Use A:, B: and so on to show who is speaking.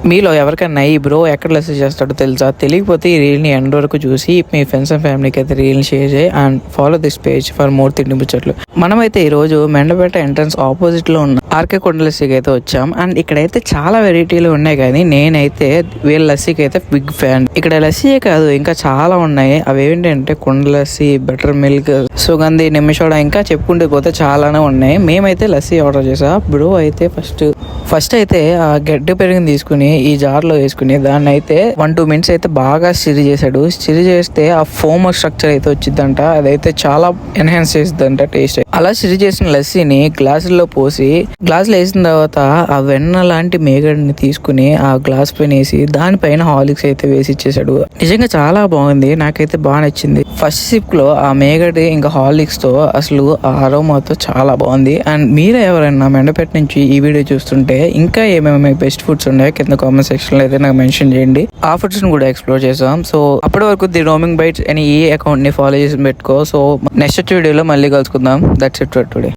A: మీలో ఎవరికైనా ఈ బ్రో ఎక్కడ లెసన్ చేస్తాడో తెలుసా? తెలియకపోతే ఈ రీల్ని ఎండ్ వరకు చూసి మీ ఫ్రెండ్స్ అండ్ ఫ్యామిలీకి అయితే రీల్ని షేర్ చేయి and follow this page for more తిండి ముచ్చట్లు. మనమైతే ఈ రోజు మెండపేట ఎంట్రన్స్ ఆపోజిట్ లో ఉన్న ఆర్కే కొండ లస్సీకి అయితే వచ్చాం. అండ్ ఇక్కడైతే చాలా వెరైటీలు ఉన్నాయి, కానీ నేనైతే వీళ్ళ లస్సీకి అయితే బిగ్ ఫ్యాన్. ఇక్కడ లస్సీయే కాదు ఇంకా చాలా ఉన్నాయి. అవి ఏంటంటే కొండ లస్సీ, బటర్ మిల్క్, సుగంధి, నిమిషోడ, ఇంకా చెప్పుకుంటూ పోతే చాలానే ఉన్నాయి. మేమైతే లస్సీ ఆర్డర్ చేసా. బ్రో అయితే ఫస్ట్ అయితే ఆ గడ్డి పెరుగుని తీసుకుని ఈ జార్ లో వేసుకుని దాన్ని అయితే 1-2 minutes అయితే బాగా స్టిర్ చేశాడు. స్టిర్ చేస్తే ఆ ఫోమ్ స్ట్రక్చర్ అయితే వచ్చిందంట. అదైతే చాలా ఎన్హాన్స్ చేస్తుందంట టేస్ట్. అలా స్టిర్ చేసిన లస్సీని గ్లాసుల్లో పోసి గ్లాసులో వేసిన తర్వాత ఆ వెన్న లాంటి మేగడిని తీసుకుని ఆ గ్లాస్ పైన వేసి దానిపైన హార్లిక్స్ అయితే వేసి ఇచ్చేసాడు. నిజంగా చాలా బాగుంది, నాకైతే బాగా నచ్చింది. ఫస్ట్ సిప్ లో ఆ మేగడి ఇంకా హార్లిక్స్ తో అసలు ఆ అరోమాతో చాలా బాగుంది. అండ్ మీరు ఎవరైనా మెండపేట నుంచి ఈ వీడియో చూస్తుంటే ఇంకా ఏమేమి బెస్ట్ ఫుడ్స్ ఉన్నాయో కింద కామెంట్ సెక్షన్ లో అయితే నాకు మెన్షన్ చేయండి. ఆ ఫుడ్స్ ని కూడా ఎక్స్ప్లోర్ చేసాం. సో అప్పటి వరకు ది రోమింగ్ బైట్స్ అని ఈ అకౌంట్ ని ఫాలో చేసి పెట్టుకో. సో నెక్స్ట్ వీడియోలో మళ్ళీ కలుసుకుందాం. That's it for today.